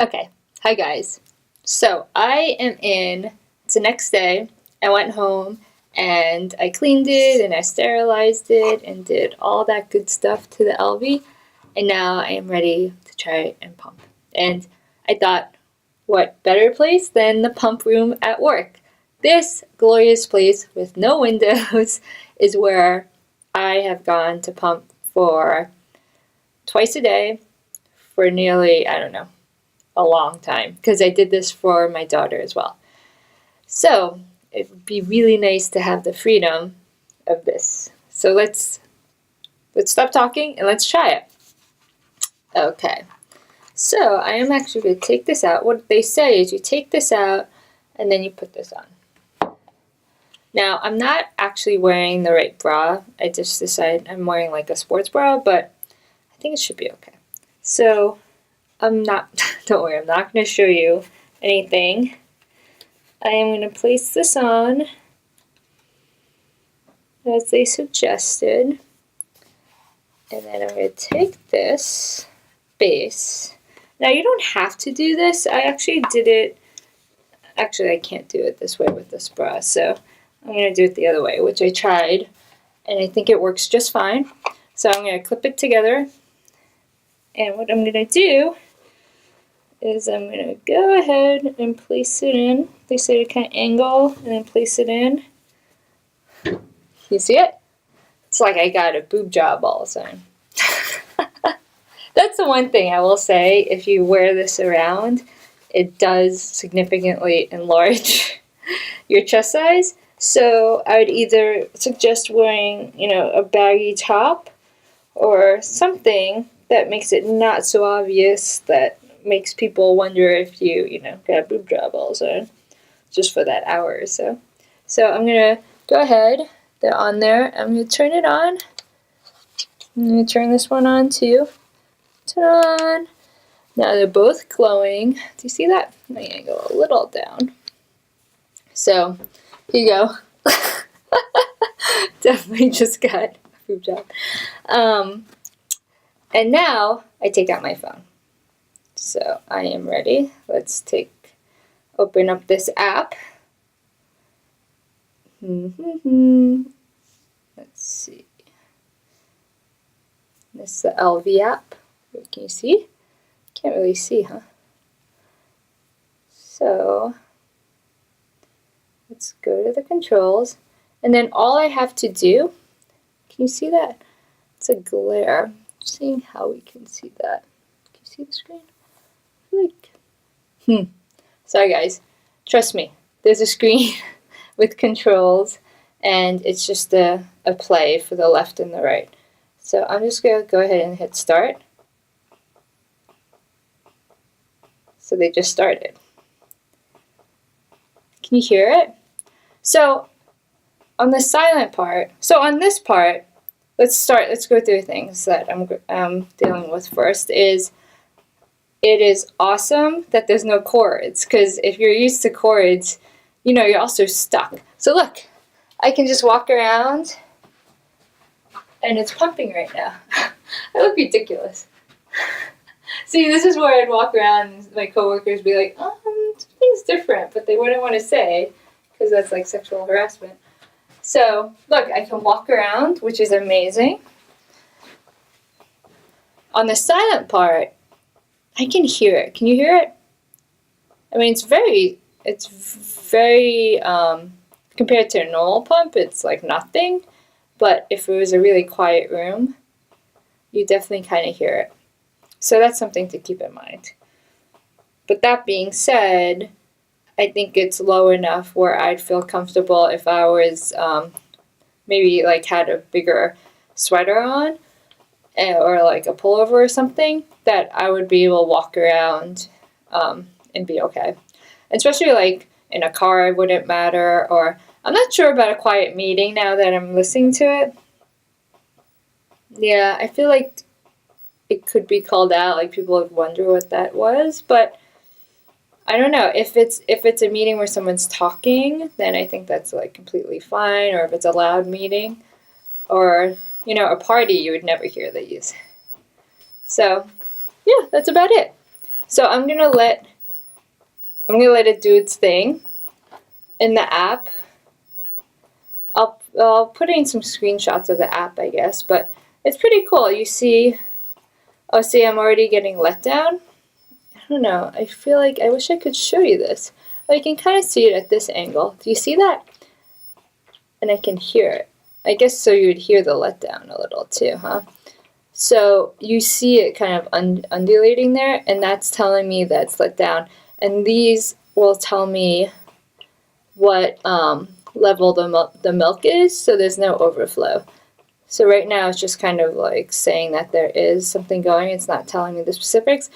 Okay, hi guys. So it's the next day. I went home and I cleaned it and I sterilized it and did all that good stuff to the Elvie. And now I am ready to try and pump. And I thought, what better place than the pump room at work? This glorious place with no windows is where I have gone to pump for twice a day for nearly, I don't know, a long time because I did this for my daughter as well. So it would be really nice to have the freedom of this. So let's stop talking and let's try it. Okay. So I am actually going to take this out. What they say is you take this out and then you put this on. Now I'm not actually wearing the right bra. I just decided I'm wearing like a sports bra, but I think it should be okay. So don't worry, I'm not going to show you anything. I am going to place this on as they suggested. And then I'm going to take this base. Now you don't have to do this. I actually did it. Actually, I can't do it this way with this bra. So I'm going to do it the other way, which I tried. And I think it works just fine. So I'm going to clip it together. And what I'm going to do is I'm going to go ahead and place it at a kind of angle, and then place it in. You see it? It's like I got a boob job all of a sudden. That's the one thing I will say, if you wear this around, it does significantly enlarge your chest size. So I would either suggest wearing, a baggy top or something that makes it not so obvious that makes people wonder if you, got a boob job also, just for that hour or so. So I'm going to go ahead, they're on there, I'm going to turn it on. I'm going to turn this one on too. Turn on. Now they're both glowing. Do you see that? I'm going to go a little down. So, here you go. Definitely just got a boob job. And now I take out my phone. So I am ready. Let's open up this app. Let's see. This is the Elvie app. Can you see? Can't really see, huh? So let's go to the controls. And then all I have to do, can you see that? It's a glare. Seeing how we can see that. Can you see the screen? Sorry guys, trust me, there's a screen with controls and it's just a play for the left and the right. So I'm just going to go ahead and hit start. So they just started. Can you hear it? So on the silent part, on this part, let's go through things that I'm dealing with first. It is awesome that there's no cords, because if you're used to cords, you're also stuck. So look, I can just walk around and it's pumping right now. I look ridiculous. See, this is where I'd walk around and my coworkers be like, something's different, but they wouldn't want to say because that's like sexual harassment. So look, I can walk around, which is amazing. On the silent part, I can hear it. Can you hear it? I mean, it's very, compared to a normal pump, it's like nothing. But if it was a really quiet room, you definitely kind of hear it. So that's something to keep in mind. But that being said, I think it's low enough where I'd feel comfortable if I was maybe like had a bigger sweater on or like a pullover or something, that I would be able to walk around and be okay. Especially like in a car, it wouldn't matter. Or I'm not sure about a quiet meeting now that I'm listening to it. Yeah, I feel like it could be called out, like people would wonder what that was, but I don't know. If it's a meeting where someone's talking, then I think that's like completely fine. Or if it's a loud meeting, or a party, you would never hear these. So yeah, that's about it. So I'm gonna let it do its thing in the app. I'll put in some screenshots of the app, I guess, but it's pretty cool. You see, oh, see, I'm already getting let down. I don't know. I feel like I wish I could show you this. But you can kind of see it at this angle. Do you see that? And I can hear it. I guess so you would hear the letdown a little too, huh? So you see it kind of undulating there, and that's telling me that it's let down. And these will tell me what level the milk is, so there's no overflow. So right now it's just kind of like saying that there is something going. It's not telling me the specifics.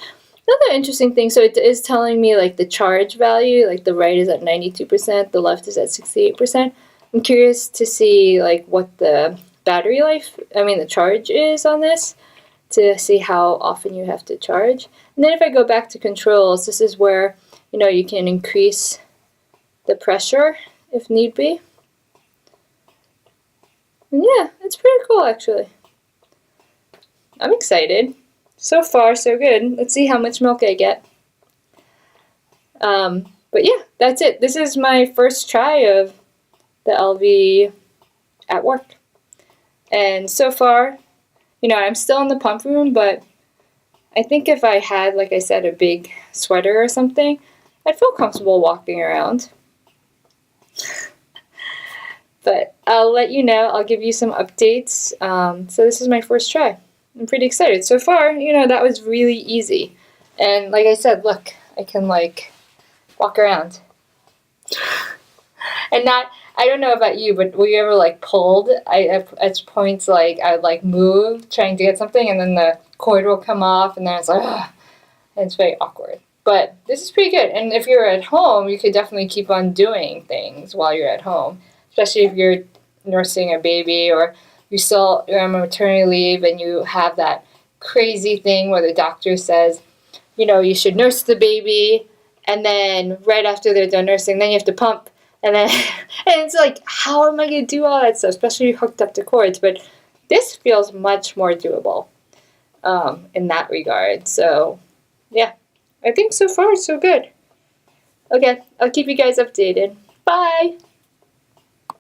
Another interesting thing, so it is telling me like the charge value, like the right is at 92%, the left is at 68%. I'm curious to see like what the battery life, the charge is on this, to see how often you have to charge. And then if I go back to controls, this is where, you can increase the pressure if need be. And yeah, it's pretty cool actually. I'm excited. So far, so good. Let's see how much milk I get. But yeah, that's it. This is my first try of the Elvie at work. And so far, I'm still in the pump room, but I think if I had, like I said, a big sweater or something, I'd feel comfortable walking around. But I'll let you know. I'll give you some updates. So this is my first try. I'm pretty excited. So far, that was really easy. And like I said, look, I can like walk around. And not, I don't know about you, but were you ever like pulled? At points like I would like move trying to get something, and then the cord will come off, and then it's like, ugh, and it's very awkward. But this is pretty good. And if you're at home, you could definitely keep on doing things while you're at home, especially if you're nursing a baby or you're on maternity leave and you have that crazy thing where the doctor says, you should nurse the baby, and then right after they're done nursing, then you have to pump. And then, and it's like, how am I going to do all that stuff, especially hooked up to cords? But this feels much more doable in that regard. So, yeah, I think so far so good. Okay, I'll keep you guys updated. Bye!